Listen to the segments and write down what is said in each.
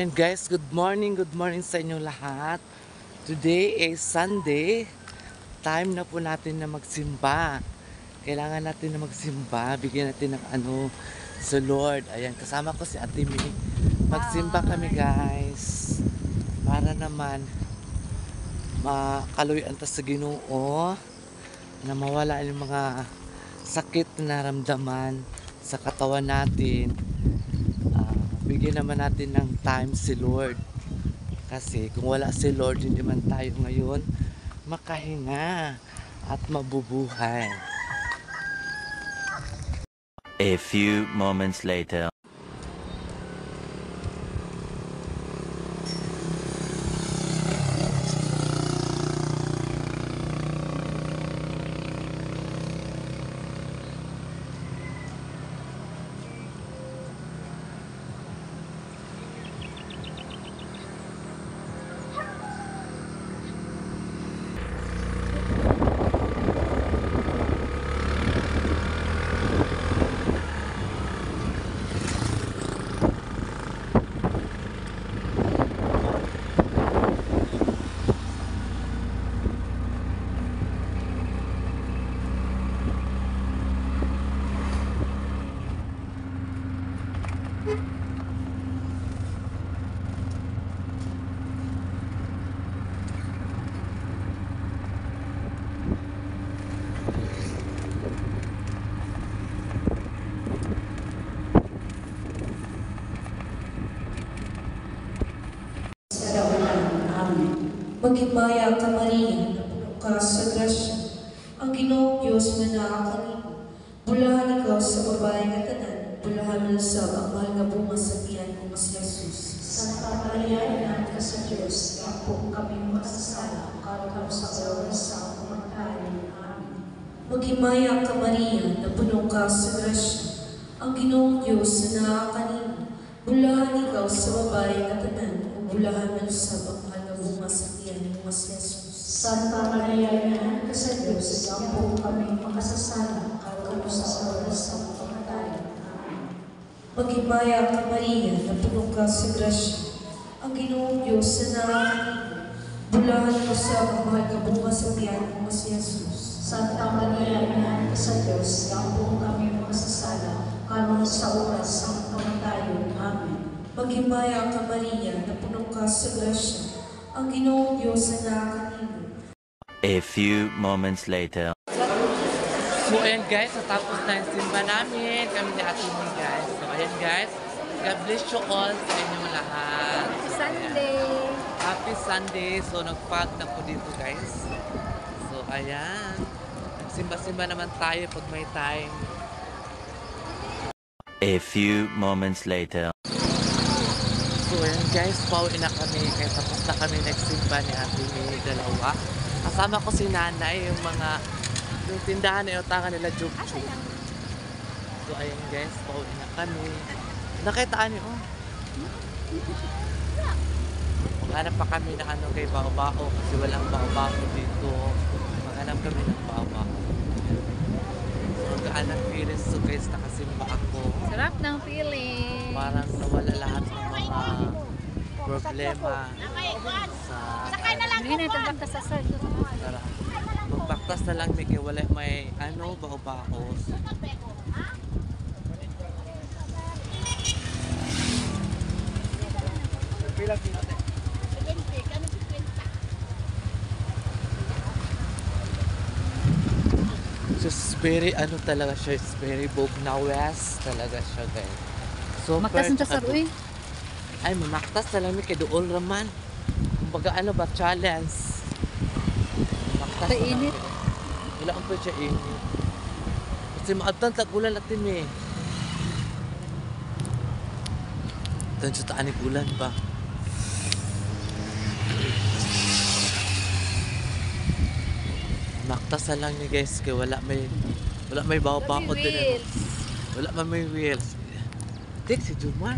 ayan guys, good morning sa inyo lahat. Today is Sunday. Time na po natin na magsimba. Kailangan natin na magsimba. Bigyan natin ng sa Lord. Ayan, kasama ko si Ate May. Magsimba kami guys. Para naman makaluyan ta sa Ginoo na mawala yung mga sakit na naramdaman sa katawan natin. Bigyan naman natin ng time si Lord. Kasi kung wala si Lord, hindi man tayo ngayon makahinga at mabubuhay. A few moments later. Maghimbaya ka, Maria, na puno ka sa grasya. Ang Ginoong Diyos manakakanimo. Bulahan ikaw sa babae nga tanan. Bulahan malusab ang mahal nga bunga sa tiyan mo si Jesus. Santa Maria, Ina ka sa Diyos, ako kami masasala, karapam sa oras sa kumatayin. Amen. Maghimbaya ka, Maria, na puno ka sa grasya. Ang Ginoong Diyos manakakanimo. Bulahan ikaw sa babae nga tanan. Bulahan malusab ang mahal nga bunga sa tiyan mo si Jesus. Santa Maria, Ina ka sa Diyos, ako kami makasasala, karapam sa oras sa kumatayin. Amen. Maghimbaya ka, Maria, na puno ka sa grasya. Ang Ginoong Diyos nanakakanimo. Bulahan mo sa ang mahal nga bunga sa tiyan mo si Jesus. Santa Maria, Ina ka sa Diyos, ako kami makasasala, karapam sa oras sa kumatayin. Amen. Maghimbaya ka, Maria, na puno ka sa grasya. Ang Ginoong Diyos nanakakanimo. A few moments later. So ayan guys, natapos na yung simba namin. Kami ni Ate May guys. So ayan guys, God bless you all sa inyong lahat. Sunday! Happy Sunday. So nagpag na po dito guys. So ayan, nagsimba-simba naman tayo pag may time. A few moments later. So ayan guys, pauwi na kami. Kaya tapos na kami nagsimba ni Ate May, dalawa. Kasama ko si Nanay, yung tindahan na utangan nila Jug-Jug. So ayan guys, pauwi na kami. Nakitaan niyo, maghanap pa kami na kay Bao-Bao kasi walang Bao-Bao dito. Maghanap kami ng Bao-Bao. So magkaan ang feelings. So guys, nakasimba ako. Sarap ng feeling! Parang nawala lahat ng mga problema sa Hindi na ito sa sir. tara. Magbaktas na lang may Bao-Baos. So very talaga siya, it's very Bognawas talaga siya guys. So Maktas nito sa ruin. ay mamaktas talaga kay dool raman. Kumbaga ba challenge. Maktas. Kainit. Wala ang pa siya init. Kasi maadtan tag-ulan natin eh. Tanso taanig ulan ba? Maktas na lang ni guys kay wala may Bao-Bao din. Wala man may wheels. Tik si Jumar.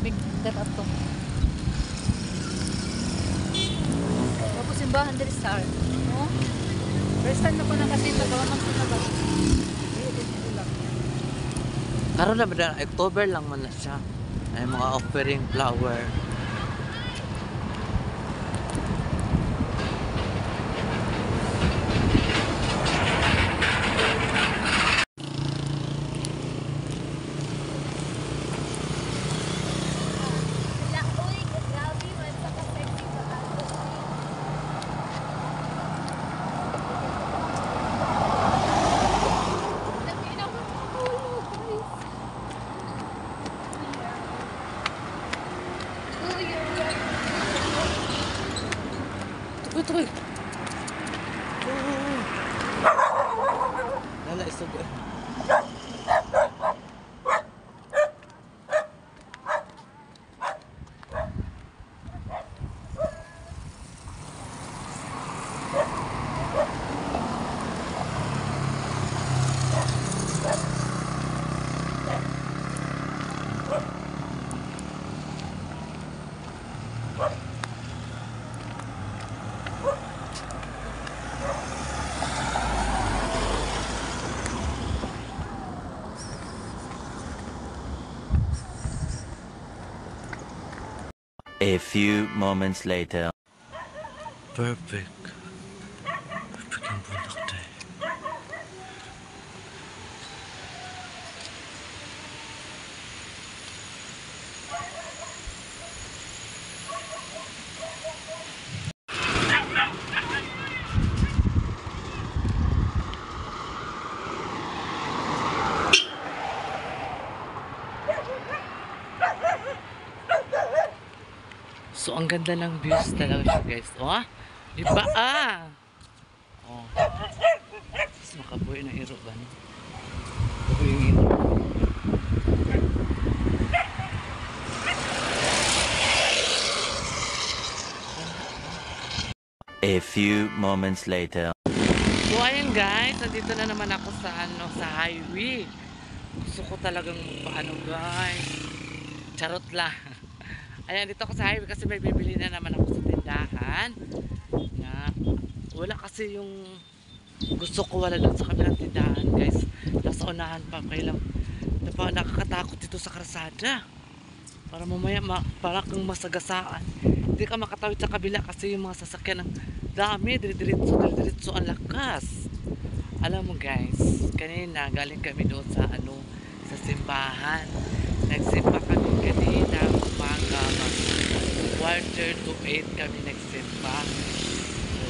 Big step up to. Tapos simbahan din sa no? First time na ko na kasi magawa ng sinabag. Karon na ba October lang man na siya. Ay mga offering flower. Uy, grabe man sa ka-sexy ba ako? Lagi na ako nakahulog, guys. Oh, you're right. Tukoy, tukoy. Lala, isugo. A few moments later. Perfect. Perfect ang bulak tayo. So, ang ganda ng views talaga siya, guys. Oh, iba ah! Oh. Tapos makabuhay ng iro ba? Makabuhay yung iro. A few moments later. So, ayun guys. Nandito na naman ako sa, sa highway. Gusto ko talagang paano, guys. Charot lang. Ayan, dito ako sa highway kasi may bibili na naman ako sa tindahan. Na, wala kasi yung gusto ko wala doon sa kabilang tindahan, guys. Nasa unahan pa, kailang nakakatakot dito sa kalsada. Para mamaya, para kang masagasaan. Hindi ka makatawid sa kabila kasi yung mga sasakyan ng dami, diretso ang lakas. Alam mo guys, kanina galing kami doon sa sa simbahan. Nagsimba kami kanina, umaga, quarter to 8 kami nagsimba. So,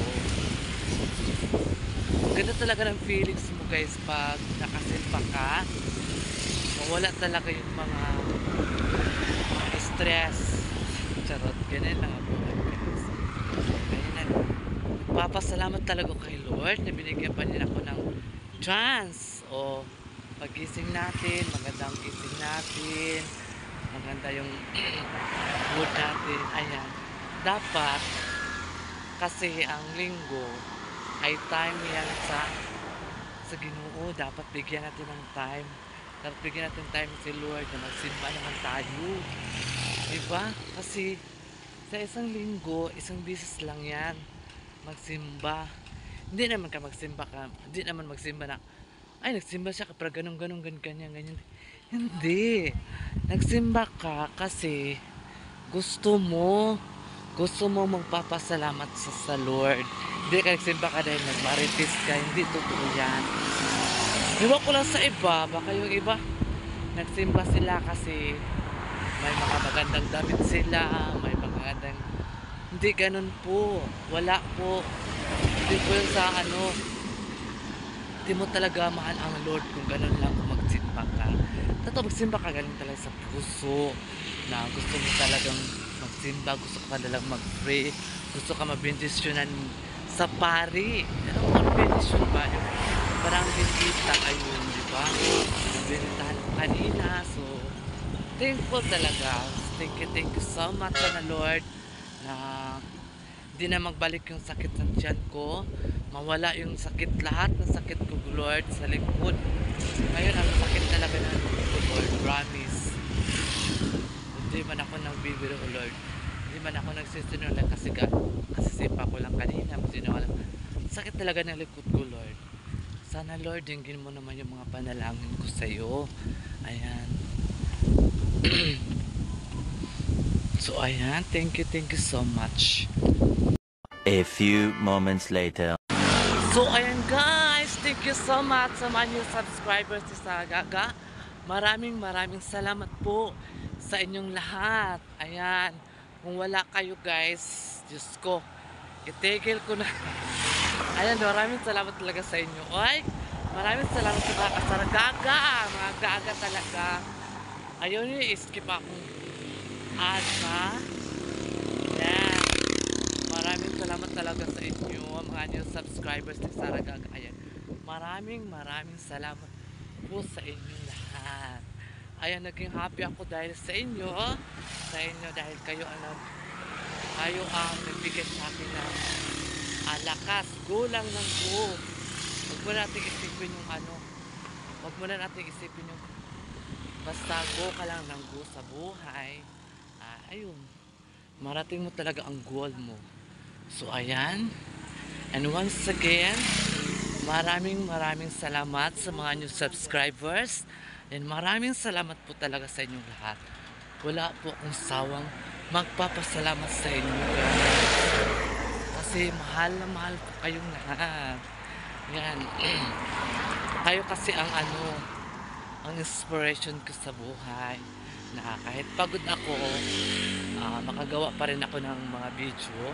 ganda talaga ng feelings mo guys pag nakasimba ka. Mawala talaga yung mga stress. Charot, ganyan lang ako guys. Ganyan. Papasalamat talaga kay Lord na binigyan pa niya ako ng chance. O pagising natin, magandang gising natin, maganda yung mood natin. Ayan, dapat kasi ang linggo ay time yan sa Ginoo. Dapat bigyan natin ng time, dapat bigyan natin time si Lord na magsimba naman tayo, diba? Kasi sa isang linggo, isang beses lang yan magsimba. Hindi naman ka magsimba ka, hindi naman magsimba na ay nagsimba siya kapag ganun ganyan. Hindi, nagsimba ka kasi gusto mo magpapasalamat sa Lord. Hindi ka nagsimba ka dahil nagmaritis ka. Hindi totoo yan. Iwan ko lang sa iba, baka yung iba nagsimba sila kasi may mga magandang damit sila, may magandang, hindi ganun po, wala po. Hindi po yun sa hindi mo talaga mahal ang Lord kung ganun lang kung magsimba ka. Totoo, magsimba ka galing talaga sa puso na gusto mo talagang magsimba, gusto ka talagang mag-pray, gusto ka mabindisyonan sa pari. Ano ang bendisyon ba? Yung parang bindita ayun, di ba? Binditahan ko kanina. So, thankful talaga. Thank you so much na Lord na hindi na magbalik yung sakit ng tiyan ko. Mawala yung sakit, lahat ng sakit ko, Lord, sa likod. Ngayon, ang sakit talaga na ko, Lord, promise. Hindi man ako nagbibiro, Lord. Hindi man ako nagsisinungaling kasi sipa ko lang kanina. Sakit talaga ng likod ko, Lord. Sana, Lord, dinggin mo naman yung mga panalangin ko sa'yo. Ayan. So ayan, thank you so much. A few moments later. So ayan guys, thank you so much sa mga new subscribers ni Saragaga. Maraming salamat po sa inyong lahat. Ayan, kung wala kayo guys, Diyos ko, itigil ko na. Ayan, maraming salamat talaga sa inyo. Ay, maraming salamat sa mga kasaragaga, mga gaga talaga. Ayun yung skip akong asa. Ayan, maraming salamat talaga sa inyo, mga new subscribers ni Saragaga. Ayan, maraming salamat po sa inyo lahat. Ayan, naging happy ako dahil sa inyo. Dahil kayo kayo ang nagbigay sa akin ng lakas, gulang ng go. Huwag mo natin isipin yung huwag mo na natin isipin yung basta go ka lang ng go sa buhay. Ayun, marating mo talaga ang goal mo. So ayan, and once again, maraming salamat sa mga new subscribers, and maraming salamat po talaga sa inyong lahat. Wala po akong sawang magpapasalamat sa inyo guys, kasi mahal na mahal ko kayong lahat. Yan. Kayo kasi ang ang inspiration ko sa buhay, na kahit pagod ako, makagawa pa rin ako ng mga video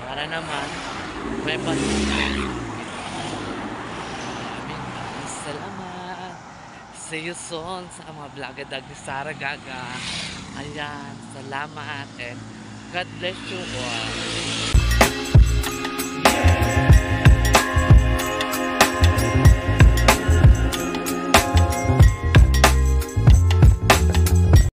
para naman may maraming salamat. See you soon sa mga vlogadag ni Saragaga. Ayan, salamat and God bless you all.